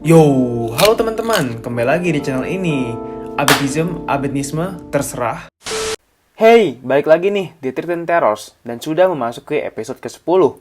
Yo, halo teman-teman, kembali lagi di channel ini. Abedisme, terserah. Hey, balik lagi nih di Treaten Terrors dan sudah memasuki episode ke-10.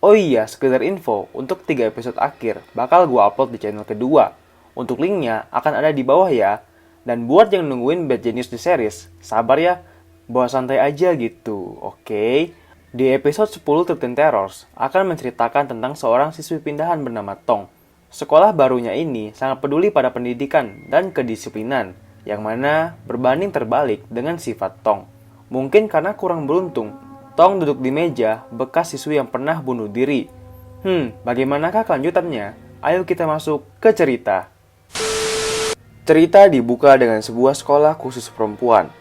Oh iya, sekedar info, untuk 3 episode akhir bakal gua upload di channel kedua. Untuk linknya akan ada di bawah ya. Dan buat yang nungguin Bad Genius The Series, sabar ya, bawa santai aja gitu, oke? Di episode 10 Treaten Terrors akan menceritakan tentang seorang siswi pindahan bernama Tong. Sekolah barunya ini sangat peduli pada pendidikan dan kedisiplinan, yang mana berbanding terbalik dengan sifat Tong. Mungkin karena kurang beruntung, Tong duduk di meja bekas siswi yang pernah bunuh diri. Bagaimanakah kelanjutannya? Ayo kita masuk ke cerita. Cerita dibuka dengan sebuah sekolah khusus perempuan.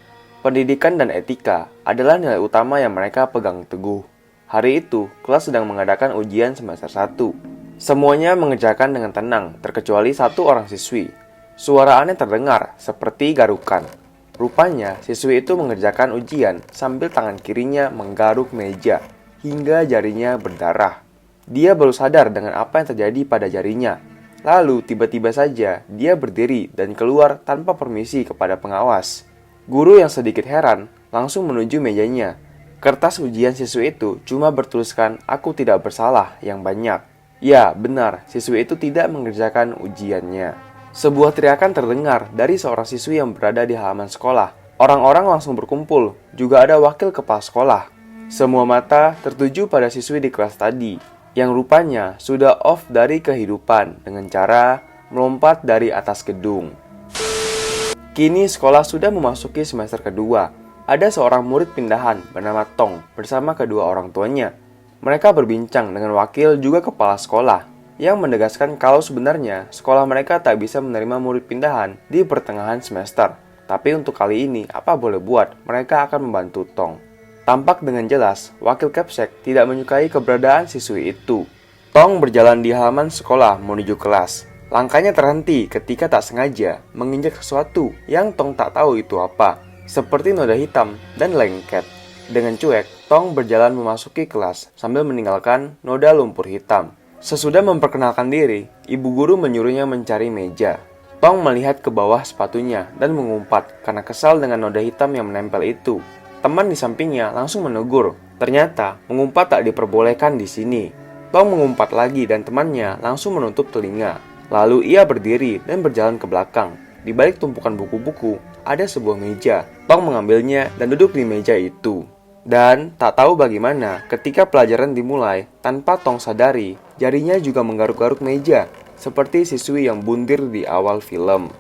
Pendidikan dan etika adalah nilai utama yang mereka pegang teguh. Hari itu, kelas sedang mengadakan ujian semester 1. Semuanya mengerjakan dengan tenang, terkecuali satu orang siswi. Suara aneh terdengar, seperti garukan. Rupanya, siswi itu mengerjakan ujian sambil tangan kirinya menggaruk meja, hingga jarinya berdarah. Dia baru sadar dengan apa yang terjadi pada jarinya. Lalu, tiba-tiba saja, dia berdiri dan keluar tanpa permisi kepada pengawas. Guru yang sedikit heran, langsung menuju mejanya. Kertas ujian siswi itu cuma bertuliskan, "Aku tidak bersalah," yang banyak. Ya, benar, siswi itu tidak mengerjakan ujiannya. Sebuah teriakan terdengar dari seorang siswi yang berada di halaman sekolah. Orang-orang langsung berkumpul, juga ada wakil kepala sekolah. Semua mata tertuju pada siswi di kelas tadi, yang rupanya sudah off dari kehidupan dengan cara melompat dari atas gedung. Kini sekolah sudah memasuki semester kedua. Ada seorang murid pindahan bernama Tong bersama kedua orang tuanya. Mereka berbincang dengan wakil juga kepala sekolah yang menegaskan kalau sebenarnya sekolah mereka tak bisa menerima murid pindahan di pertengahan semester. Tapi untuk kali ini, apa boleh buat, mereka akan membantu Tong. Tampak dengan jelas, wakil Capsek tidak menyukai keberadaan siswi itu. Tong berjalan di halaman sekolah menuju kelas. Langkahnya terhenti ketika tak sengaja menginjak sesuatu yang Tong tak tahu itu apa, seperti noda hitam dan lengket. Dengan cuek, Tong berjalan memasuki kelas sambil meninggalkan noda lumpur hitam. Sesudah memperkenalkan diri, ibu guru menyuruhnya mencari meja. Tong melihat ke bawah sepatunya dan mengumpat karena kesal dengan noda hitam yang menempel itu. Teman di sampingnya langsung menegur. Ternyata, mengumpat tak diperbolehkan di sini. Tong mengumpat lagi dan temannya langsung menutup telinga. Lalu ia berdiri dan berjalan ke belakang. Di balik tumpukan buku-buku, ada sebuah meja. Tong mengambilnya dan duduk di meja itu. Dan tak tahu bagaimana ketika pelajaran dimulai, tanpa Tong sadari, jarinya juga menggaruk-garuk meja, seperti siswi yang bundir di awal film.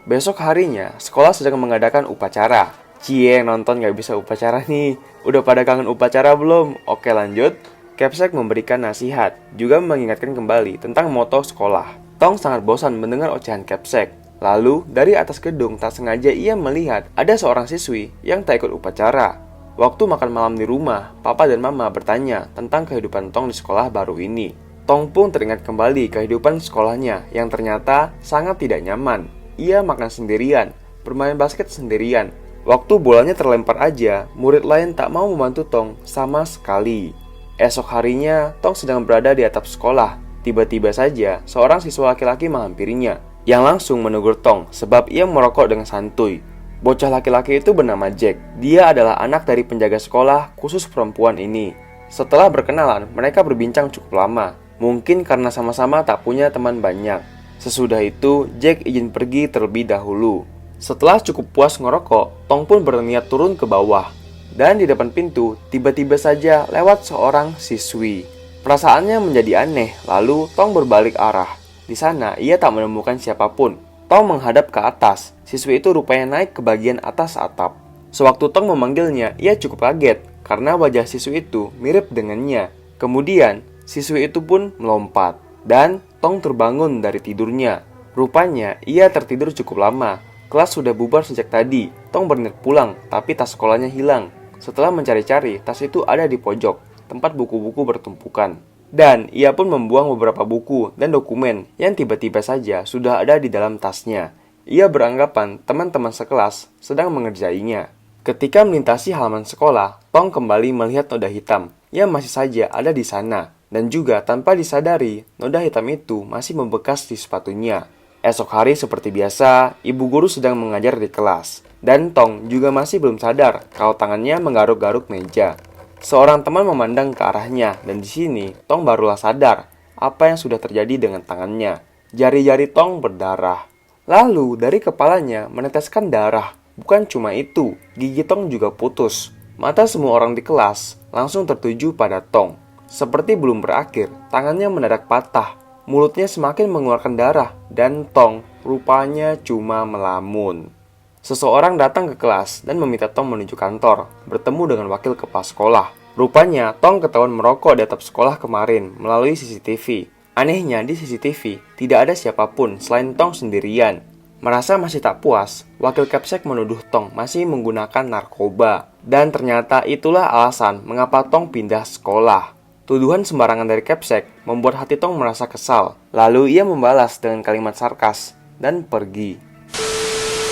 Besok harinya, sekolah sedang mengadakan upacara. Cie, nonton gak bisa upacara nih. Udah pada kangen upacara belum? Oke lanjut. Capsek memberikan nasihat, juga mengingatkan kembali tentang moto sekolah. Tong sangat bosan mendengar ocehan Capsek. Lalu, dari atas gedung tak sengaja ia melihat ada seorang siswi yang tak ikut upacara. Waktu makan malam di rumah, papa dan mama bertanya tentang kehidupan Tong di sekolah baru ini. Tong pun teringat kembali kehidupan sekolahnya yang ternyata sangat tidak nyaman. Ia makan sendirian, bermain basket sendirian. Waktu bolanya terlempar aja, murid lain tak mau membantu Tong sama sekali. Esok harinya, Tong sedang berada di atap sekolah. Tiba-tiba saja, seorang siswa laki-laki menghampirinya, yang langsung menegur Tong sebab ia merokok dengan santuy. Bocah laki-laki itu bernama Jack. Dia adalah anak dari penjaga sekolah khusus perempuan ini. Setelah berkenalan, mereka berbincang cukup lama. Mungkin karena sama-sama tak punya teman banyak. Sesudah itu, Jack izin pergi terlebih dahulu. Setelah cukup puas ngerokok, Tong pun berniat turun ke bawah. Dan di depan pintu, tiba-tiba saja lewat seorang siswi. Perasaannya menjadi aneh, lalu Tong berbalik arah. Di sana, ia tak menemukan siapapun. Tong menghadap ke atas. Siswi itu rupanya naik ke bagian atas atap. Sewaktu Tong memanggilnya, ia cukup kaget karena wajah siswi itu mirip dengannya. Kemudian, siswi itu pun melompat. Dan Tong terbangun dari tidurnya. Rupanya, ia tertidur cukup lama. Kelas sudah bubar sejak tadi. Tong berniat pulang, tapi tas sekolahnya hilang. Setelah mencari-cari, tas itu ada di pojok, tempat buku-buku bertumpukan. Dan ia pun membuang beberapa buku dan dokumen yang tiba-tiba saja sudah ada di dalam tasnya. Ia beranggapan teman-teman sekelas sedang mengerjainya. Ketika melintasi halaman sekolah, Tong kembali melihat noda hitam yang masih saja ada di sana. Dan juga tanpa disadari, noda hitam itu masih membekas di sepatunya. Esok hari seperti biasa, ibu guru sedang mengajar di kelas. Dan Tong juga masih belum sadar kalau tangannya menggaruk-garuk meja. Seorang teman memandang ke arahnya dan di sini Tong barulah sadar apa yang sudah terjadi dengan tangannya. Jari-jari Tong berdarah. Lalu dari kepalanya meneteskan darah. Bukan cuma itu, gigi Tong juga putus. Mata semua orang di kelas langsung tertuju pada Tong. Seperti belum berakhir, tangannya mendadak patah. Mulutnya semakin mengeluarkan darah dan Tong rupanya cuma melamun. Seseorang datang ke kelas dan meminta Tong menuju kantor, bertemu dengan wakil kepala sekolah. Rupanya Tong ketahuan merokok di atap sekolah kemarin melalui CCTV. Anehnya di CCTV tidak ada siapapun selain Tong sendirian. Merasa masih tak puas, wakil Capsek menuduh Tong masih menggunakan narkoba. Dan ternyata itulah alasan mengapa Tong pindah sekolah. Tuduhan sembarangan dari Capsek membuat hati Tong merasa kesal. Lalu ia membalas dengan kalimat sarkas dan pergi.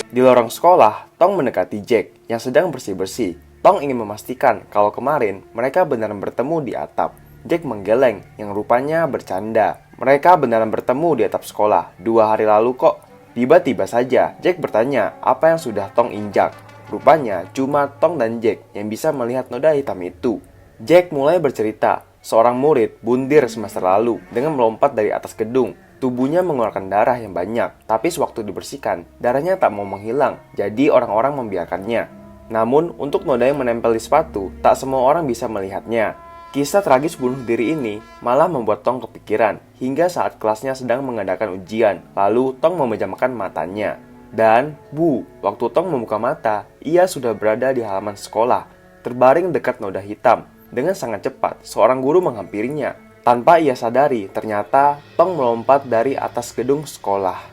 Di lorong sekolah, Tong mendekati Jack yang sedang bersih-bersih. Tong ingin memastikan kalau kemarin mereka benar bertemu di atap. Jack menggeleng yang rupanya bercanda. Mereka beneran bertemu di atap sekolah 2 hari lalu kok. Tiba-tiba saja Jack bertanya apa yang sudah Tong injak. Rupanya cuma Tong dan Jack yang bisa melihat noda hitam itu. Jack mulai bercerita, seorang murid bundir semester lalu dengan melompat dari atas gedung. Tubuhnya mengeluarkan darah yang banyak, tapi sewaktu dibersihkan, darahnya tak mau menghilang, jadi orang-orang membiarkannya. Namun, untuk noda yang menempel di sepatu, tak semua orang bisa melihatnya. Kisah tragis bunuh diri ini malah membuat Tong kepikiran hingga saat kelasnya sedang mengadakan ujian. Lalu Tong memejamkan matanya. Dan, waktu Tong membuka mata, ia sudah berada di halaman sekolah, terbaring dekat noda hitam. Dengan sangat cepat, seorang guru menghampirinya. Tanpa ia sadari, ternyata Tong melompat dari atas gedung sekolah.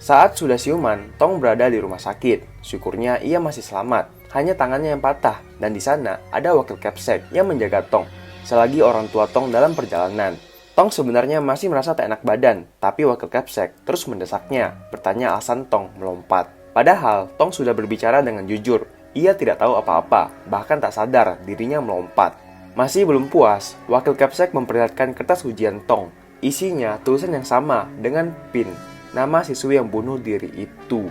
Saat sudah siuman, Tong berada di rumah sakit. Syukurnya ia masih selamat, hanya tangannya yang patah. Dan di sana ada wakil Capsek yang menjaga Tong selagi orang tua Tong dalam perjalanan. Tong sebenarnya masih merasa tak enak badan, tapi wakil Capsek terus mendesaknya, bertanya alasan Tong melompat. Padahal Tong sudah berbicara dengan jujur, ia tidak tahu apa-apa, bahkan tak sadar dirinya melompat. Masih belum puas, wakil Capsek memperlihatkan kertas ujian Tong. Isinya tulisan yang sama dengan PIN, nama siswi yang bunuh diri itu.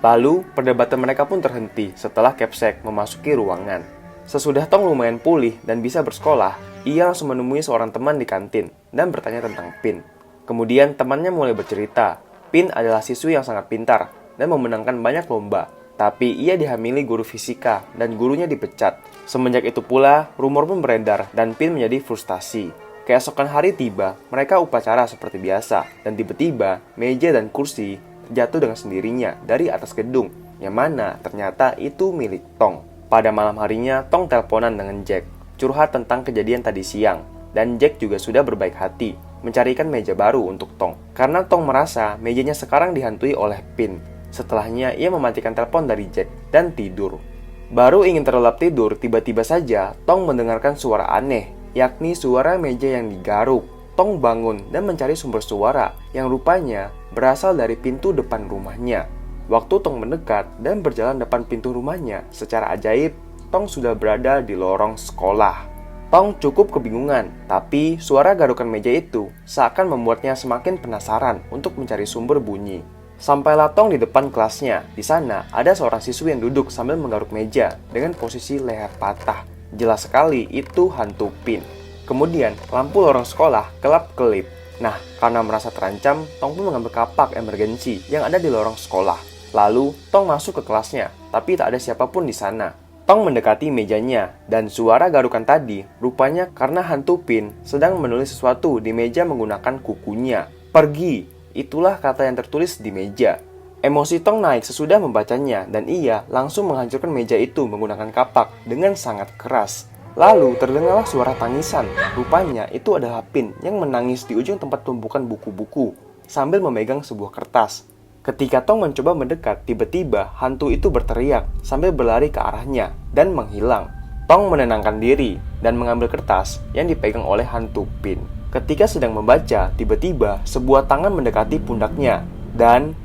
Lalu, perdebatan mereka pun terhenti setelah Capsek memasuki ruangan. Sesudah Tong lumayan pulih dan bisa bersekolah, ia langsung menemui seorang teman di kantin dan bertanya tentang Pin. Kemudian temannya mulai bercerita, Pin adalah siswi yang sangat pintar dan memenangkan banyak lomba. Tapi ia dihamili guru fisika dan gurunya dipecat. Semenjak itu pula, rumor pun beredar dan Pin menjadi frustasi. Keesokan hari tiba, mereka upacara seperti biasa. Dan tiba-tiba, meja dan kursi jatuh dengan sendirinya dari atas gedung, yang mana ternyata itu milik Tong. Pada malam harinya, Tong teleponan dengan Jack, curhat tentang kejadian tadi siang. Dan Jack juga sudah berbaik hati, mencarikan meja baru untuk Tong. Karena Tong merasa mejanya sekarang dihantui oleh Pin. Setelahnya, ia mematikan telepon dari Jack dan tidur. Baru ingin terlelap tidur, tiba-tiba saja Tong mendengarkan suara aneh, yakni suara meja yang digaruk. Tong bangun dan mencari sumber suara yang rupanya berasal dari pintu depan rumahnya. Waktu Tong mendekat dan berjalan depan pintu rumahnya, secara ajaib, Tong sudah berada di lorong sekolah. Tong cukup kebingungan, tapi suara garukan meja itu seakan membuatnya semakin penasaran untuk mencari sumber bunyi. Sampailah Tong di depan kelasnya. Di sana ada seorang siswi yang duduk sambil menggaruk meja dengan posisi leher patah. Jelas sekali itu hantu Pin. Kemudian lampu lorong sekolah kelap-kelip. Nah, karena merasa terancam, Tong pun mengambil kapak emergensi yang ada di lorong sekolah. Lalu, Tong masuk ke kelasnya, tapi tak ada siapapun di sana. Tong mendekati mejanya, dan suara garukan tadi rupanya karena hantu Pin sedang menulis sesuatu di meja menggunakan kukunya. Pergi, itulah kata yang tertulis di meja. Emosi Tong naik sesudah membacanya, dan ia langsung menghancurkan meja itu menggunakan kapak dengan sangat keras. Lalu terdengarlah suara tangisan. Rupanya itu adalah Pin yang menangis di ujung tempat tumpukan buku-buku sambil memegang sebuah kertas. Ketika Tong mencoba mendekat, tiba-tiba hantu itu berteriak sambil berlari ke arahnya dan menghilang. Tong menenangkan diri dan mengambil kertas yang dipegang oleh hantu Pin. Ketika sedang membaca, tiba-tiba sebuah tangan mendekati pundaknya. Dan,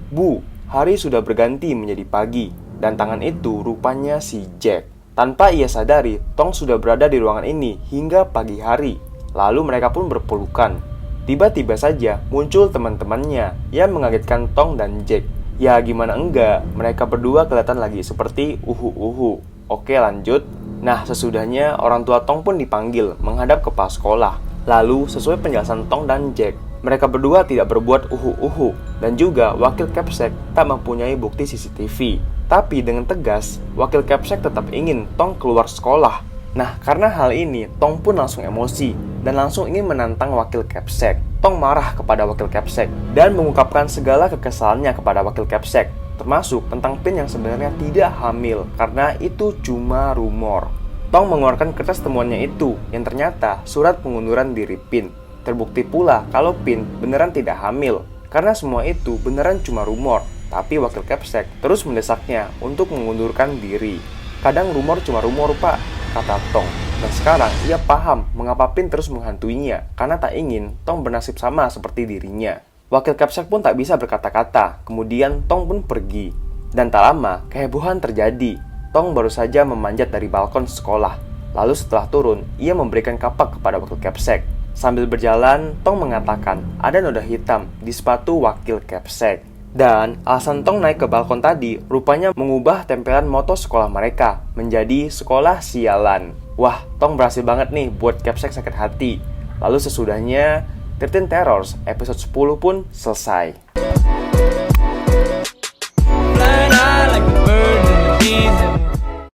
hari sudah berganti menjadi pagi. Dan tangan itu rupanya si Jack. Tanpa ia sadari, Tong sudah berada di ruangan ini hingga pagi hari. Lalu mereka pun berpelukan. Tiba-tiba saja muncul teman-temannya yang mengagetkan Tong dan Jack. Ya gimana enggak, mereka berdua kelihatan lagi seperti uhu-uhu. Oke lanjut. Nah sesudahnya orang tua Tong pun dipanggil menghadap kepala sekolah. Lalu sesuai penjelasan Tong dan Jack, mereka berdua tidak berbuat uhu-uhu. Dan juga wakil Capsek tak mempunyai bukti CCTV. Tapi dengan tegas, wakil Capsek tetap ingin Tong keluar sekolah. Nah, karena hal ini, Tong pun langsung emosi dan langsung ingin menantang wakil Capsek. Tong marah kepada wakil Capsek dan mengungkapkan segala kekesalannya kepada wakil Capsek, termasuk tentang Pin yang sebenarnya tidak hamil karena itu cuma rumor. Tong mengeluarkan kertas temuannya itu yang ternyata surat pengunduran diri Pin. Terbukti pula kalau Pin beneran tidak hamil karena semua itu beneran cuma rumor, tapi wakil Capsek terus mendesaknya untuk mengundurkan diri. Kadang rumor cuma rumor, Pak, kata Tong. Dan sekarang ia paham mengapa Pin terus menghantuinya, karena tak ingin Tong bernasib sama seperti dirinya. Wakil Capsek pun tak bisa berkata-kata, kemudian Tong pun pergi. Dan tak lama, kehebohan terjadi. Tong baru saja memanjat dari balkon sekolah. Lalu setelah turun, ia memberikan kapak kepada wakil Capsek. Sambil berjalan, Tong mengatakan ada noda hitam di sepatu wakil Capsek. Dan alasan Tong naik ke balkon tadi rupanya mengubah tempelan moto sekolah mereka menjadi sekolah sialan. Wah, Tong berhasil banget nih buat Capsek sakit hati. Lalu sesudahnya 13 Terrors episode 10 pun selesai.